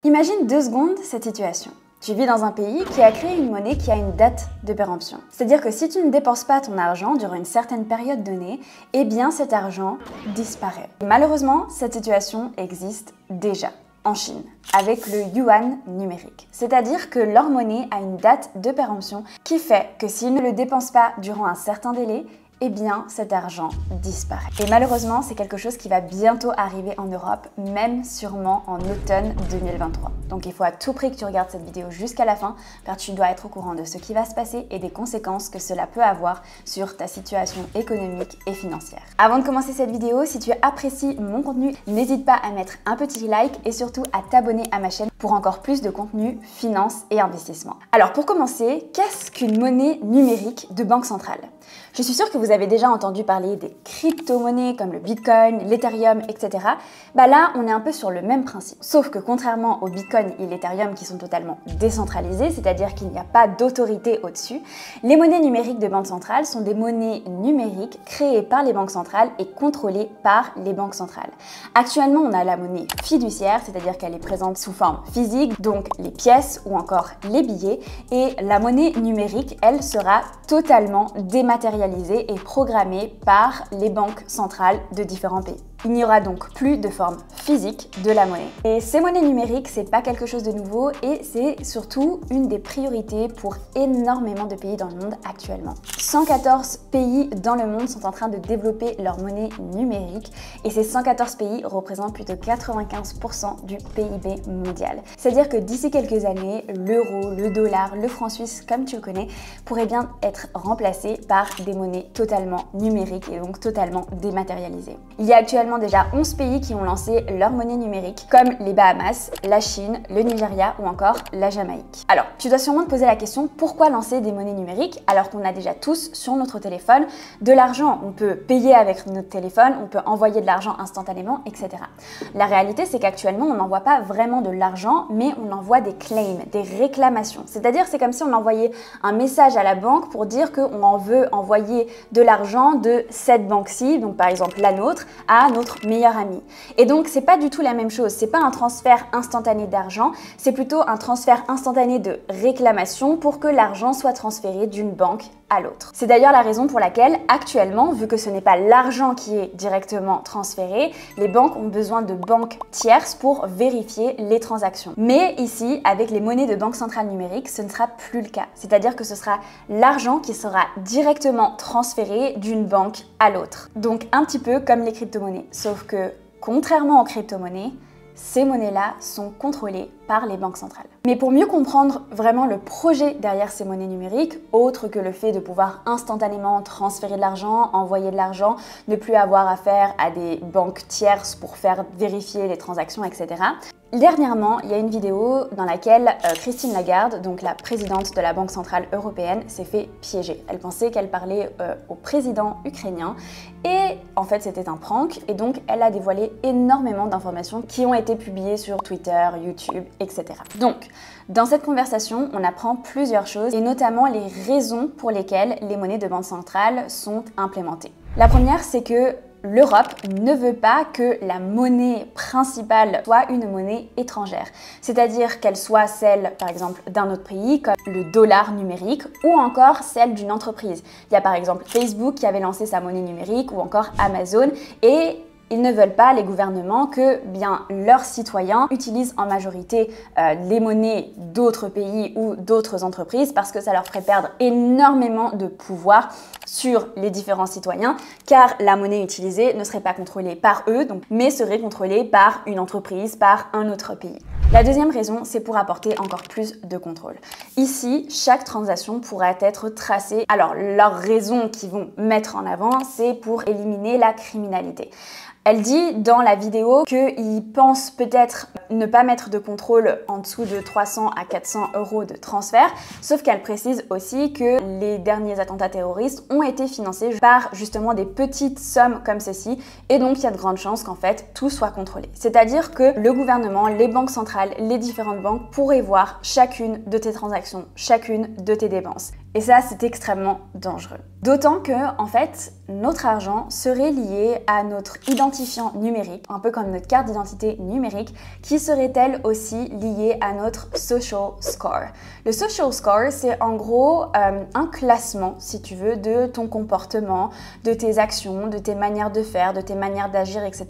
Imagine 2 secondes cette situation. Tu vis dans un pays qui a créé une monnaie qui a une date de péremption. C'est-à-dire que si tu ne dépenses pas ton argent durant une certaine période donnée, eh bien cet argent disparaît. Malheureusement, cette situation existe déjà en Chine, avec le yuan numérique. C'est-à-dire que leur monnaie a une date de péremption qui fait que s'ils ne le dépensent pas durant un certain délai, eh bien cet argent disparaît. Et malheureusement, c'est quelque chose qui va bientôt arriver en Europe, même sûrement en automne 2023. Donc il faut à tout prix que tu regardes cette vidéo jusqu'à la fin, car tu dois être au courant de ce qui va se passer et des conséquences que cela peut avoir sur ta situation économique et financière. Avant de commencer cette vidéo, si tu apprécies mon contenu, n'hésite pas à mettre un petit like et surtout à t'abonner à ma chaîne pour encore plus de contenu finance et investissement. Alors pour commencer, qu'est-ce qu'une monnaie numérique de banque centrale? Je suis sûre que vous avez déjà entendu parler des crypto-monnaies comme le Bitcoin, l'Ethereum, etc. Là, on est un peu sur le même principe. Sauf que contrairement au Bitcoin et l'Ethereum qui sont totalement décentralisés, c'est-à-dire qu'il n'y a pas d'autorité au-dessus, les monnaies numériques de banque centrale sont des monnaies numériques créées par les banques centrales et contrôlées par les banques centrales. Actuellement, on a la monnaie fiduciaire, c'est-à-dire qu'elle est présente sous forme physique, donc les pièces ou encore les billets, et la monnaie numérique, elle, sera totalement dématérialisée et programmée par les banques centrales de différents pays. Il n'y aura donc plus de forme physique de la monnaie. Et ces monnaies numériques, c'est pas quelque chose de nouveau et c'est surtout une des priorités pour énormément de pays dans le monde actuellement. 114 pays dans le monde sont en train de développer leur monnaie numérique et ces 114 pays représentent plus de 95% du PIB mondial. C'est-à-dire que d'ici quelques années, l'euro, le dollar, le franc suisse, comme tu le connais, pourraient bien être remplacés par des monnaies totalement numériques et donc totalement dématérialisées. Il y a actuellement déjà 11 pays qui ont lancé leur monnaie numérique, comme les Bahamas, la Chine, le Nigeria ou encore la Jamaïque. Alors, tu dois sûrement te poser la question, pourquoi lancer des monnaies numériques alors qu'on a déjà tous sur notre téléphone de l'argent? On peut payer avec notre téléphone, on peut envoyer de l'argent instantanément, etc. La réalité, c'est qu'actuellement, on n'envoie pas vraiment de l'argent, mais on envoie des claims, des réclamations. C'est-à-dire, c'est comme si on envoyait un message à la banque pour dire qu'on en veut envoyer de l'argent de cette banque-ci, donc par exemple la nôtre, à notre meilleur ami. Et donc, c'est pas du tout la même chose. C'est pas un transfert instantané d'argent, c'est plutôt un transfert instantané de réclamation pour que l'argent soit transféré d'une banque à l'autre. C'est d'ailleurs la raison pour laquelle, actuellement, vu que ce n'est pas l'argent qui est directement transféré, les banques ont besoin de banques tierces pour vérifier les transactions. Mais ici, avec les monnaies de banque centrale numérique, ce ne sera plus le cas. C'est-à-dire que ce sera l'argent qui sera directement transféré d'une banque à l'autre. Donc, un petit peu comme les crypto-monnaies. Sauf que, contrairement aux crypto-monnaies, ces monnaies-là sont contrôlées par les banques centrales. Mais pour mieux comprendre vraiment le projet derrière ces monnaies numériques, autre que le fait de pouvoir instantanément transférer de l'argent, envoyer de l'argent, ne plus avoir affaire à des banques tierces pour faire vérifier les transactions, etc. Dernièrement, il y a une vidéo dans laquelle Christine Lagarde, donc la présidente de la Banque Centrale Européenne, s'est fait piéger. Elle pensait qu'elle parlait au président ukrainien et en fait c'était un prank et donc elle a dévoilé énormément d'informations qui ont été publiées sur Twitter, YouTube, etc. Donc, dans cette conversation, on apprend plusieurs choses et notamment les raisons pour lesquelles les monnaies de banque centrale sont implémentées. La première, c'est que l'Europe ne veut pas que la monnaie principale soit une monnaie étrangère, c'est-à-dire qu'elle soit celle, par exemple, d'un autre pays, comme le dollar numérique, ou encore celle d'une entreprise. Il y a par exemple Facebook qui avait lancé sa monnaie numérique, ou encore Amazon, et ils ne veulent pas, les gouvernements, que bien leurs citoyens utilisent en majorité les monnaies d'autres pays ou d'autres entreprises parce que ça leur ferait perdre énormément de pouvoir sur les différents citoyens car la monnaie utilisée ne serait pas contrôlée par eux, mais serait contrôlée par une entreprise, par un autre pays. La deuxième raison, c'est pour apporter encore plus de contrôle. Ici, chaque transaction pourra être tracée. Alors, leur raison qu'ils vont mettre en avant, c'est pour éliminer la criminalité. Elle dit dans la vidéo qu'ils pensent peut-être ne pas mettre de contrôle en dessous de 300 à 400 € de transfert, sauf qu'elle précise aussi que les derniers attentats terroristes ont été financés par justement des petites sommes comme ceci, et donc il y a de grandes chances qu'en fait tout soit contrôlé. C'est-à-dire que le gouvernement, les banques centrales, les différentes banques pourraient voir chacune de tes transactions, chacune de tes dépenses. Et ça, c'est extrêmement dangereux. D'autant que, en fait, notre argent serait lié à notre identifiant numérique, un peu comme notre carte d'identité numérique, qui serait elle aussi liée à notre social score. Le social score, c'est en gros un classement, si tu veux, de ton comportement, de tes actions, de tes manières de faire, de tes manières d'agir, etc.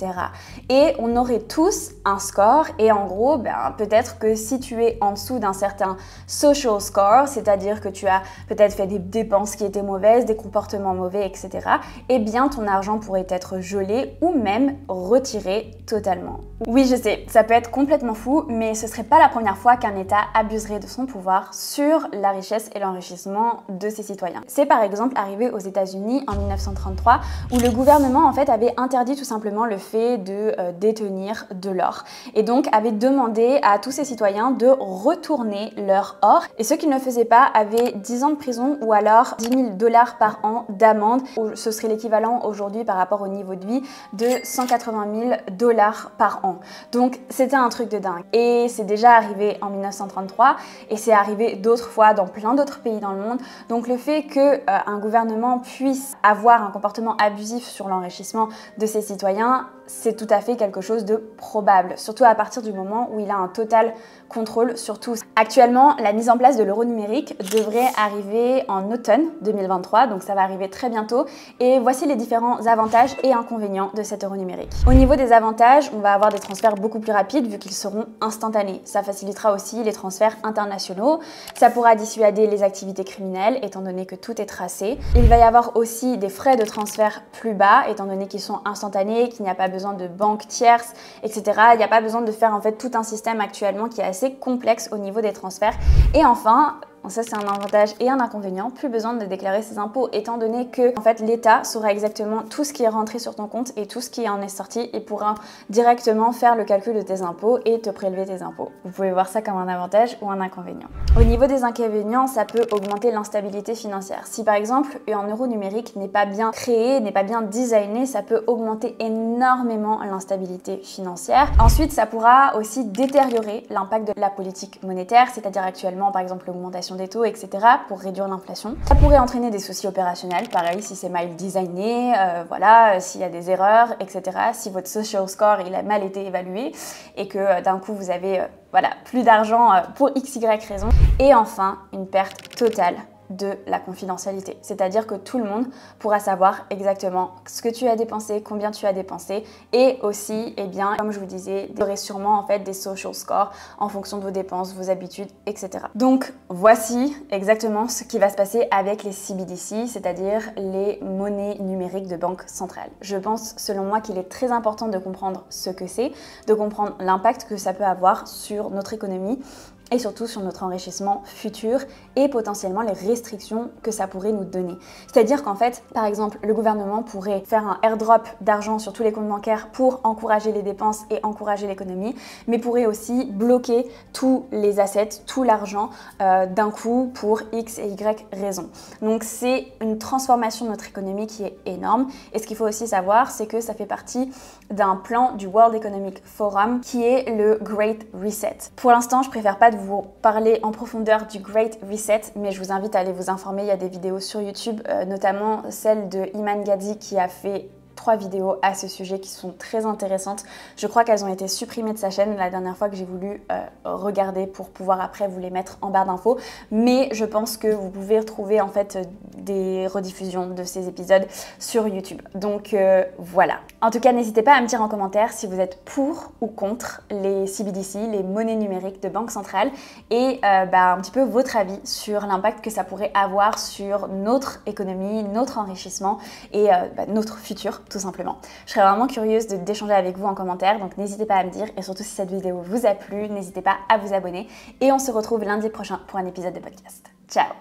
Et on aurait tous un score, et en gros, peut-être que si tu es en dessous d'un certain social score, c'est-à-dire que tu as peut-être fait des dépenses qui étaient mauvaises, des comportements mauvais, etc., eh bien ton argent pourrait être gelé ou même retiré totalement. Oui, je sais, ça peut être complètement fou, mais ce serait pas la première fois qu'un État abuserait de son pouvoir sur la richesse et l'enrichissement de ses citoyens. C'est par exemple arrivé aux États-Unis en 1933, où le gouvernement en fait avait interdit tout simplement le fait de détenir de l'or, et donc avait demandé à tous ses citoyens de retourner leur or, et ceux qui ne le faisaient pas avaient 10 ans de prison ou alors $10 000 par an d'amende. Ce serait l'équivalent aujourd'hui par rapport au niveau de vie de $180 000 par an. Donc c'était un truc de dingue. Et c'est déjà arrivé en 1933 et c'est arrivé d'autres fois dans plein d'autres pays dans le monde. Donc le fait qu'un gouvernement puisse avoir un comportement abusif sur l'enrichissement de ses citoyens, c'est tout à fait quelque chose de probable, surtout à partir du moment où il a un total contrôle sur tout. Actuellement, la mise en place de l'euro numérique devrait arriver en automne 2023, donc ça va arriver très bientôt, et voici les différents avantages et inconvénients de cet euro numérique. Au niveau des avantages, on va avoir des transferts beaucoup plus rapides vu qu'ils seront instantanés. Ça facilitera aussi les transferts internationaux, ça pourra dissuader les activités criminelles étant donné que tout est tracé. Il va y avoir aussi des frais de transfert plus bas étant donné qu'ils sont instantanés, qu'il n'y a pas besoin de banques tierces, etc. Il n'y a pas besoin de faire en fait tout un système actuellement qui est assez complexe au niveau des transferts. Et enfin, ça c'est un avantage et un inconvénient, plus besoin de déclarer ses impôts étant donné que en fait l'État saura exactement tout ce qui est rentré sur ton compte et tout ce qui en est sorti et pourra directement faire le calcul de tes impôts et te prélever tes impôts. Vous pouvez voir ça comme un avantage ou un inconvénient. Au niveau des inconvénients, ça peut augmenter l'instabilité financière. Si par exemple un euro numérique n'est pas bien créé, n'est pas bien designé, ça peut augmenter énormément l'instabilité financière. Ensuite, ça pourra aussi détériorer l'impact de la politique monétaire, c'est-à-dire actuellement par exemple l'augmentation des taux, etc. pour réduire l'inflation. Ça pourrait entraîner des soucis opérationnels, pareil si c'est mal designé, voilà, s'il y a des erreurs, etc. Si votre social score il a mal été évalué et que d'un coup vous avez voilà, plus d'argent pour XY raison. Et enfin, une perte totale de la confidentialité. C'est-à-dire que tout le monde pourra savoir exactement ce que tu as dépensé, combien tu as dépensé et aussi, eh bien, comme je vous disais, vous aurez sûrement en fait des social scores en fonction de vos dépenses, vos habitudes, etc. Donc, voici exactement ce qui va se passer avec les CBDC, c'est-à-dire les monnaies numériques de banque centrale. Je pense, selon moi, qu'il est très important de comprendre ce que c'est, de comprendre l'impact que ça peut avoir sur notre économie et surtout sur notre enrichissement futur et potentiellement les restrictions que ça pourrait nous donner. C'est-à-dire qu'en fait, par exemple, le gouvernement pourrait faire un airdrop d'argent sur tous les comptes bancaires pour encourager les dépenses et encourager l'économie, mais pourrait aussi bloquer tous les assets, tout l'argent d'un coup pour X et Y raisons. Donc c'est une transformation de notre économie qui est énorme. Et ce qu'il faut aussi savoir, c'est que ça fait partie d'un plan du World Economic Forum qui est le Great Reset. Pour l'instant, je préfère pas vous parler en profondeur du Great Reset, mais je vous invite à aller vous informer. Il y a des vidéos sur YouTube, notamment celle de Iman Gadzhi qui a fait 3 vidéos à ce sujet qui sont très intéressantes. Je crois qu'elles ont été supprimées de sa chaîne la dernière fois que j'ai voulu regarder pour pouvoir après vous les mettre en barre d'infos. Mais je pense que vous pouvez retrouver en fait des rediffusions de ces épisodes sur YouTube. Donc voilà. En tout cas, n'hésitez pas à me dire en commentaire si vous êtes pour ou contre les CBDC, les monnaies numériques de banque centrale, et un petit peu votre avis sur l'impact que ça pourrait avoir sur notre économie, notre enrichissement et notre futur, tout simplement. Je serais vraiment curieuse d'échanger avec vous en commentaire, donc n'hésitez pas à me dire, et surtout si cette vidéo vous a plu, n'hésitez pas à vous abonner, et on se retrouve lundi prochain pour un épisode de podcast. Ciao!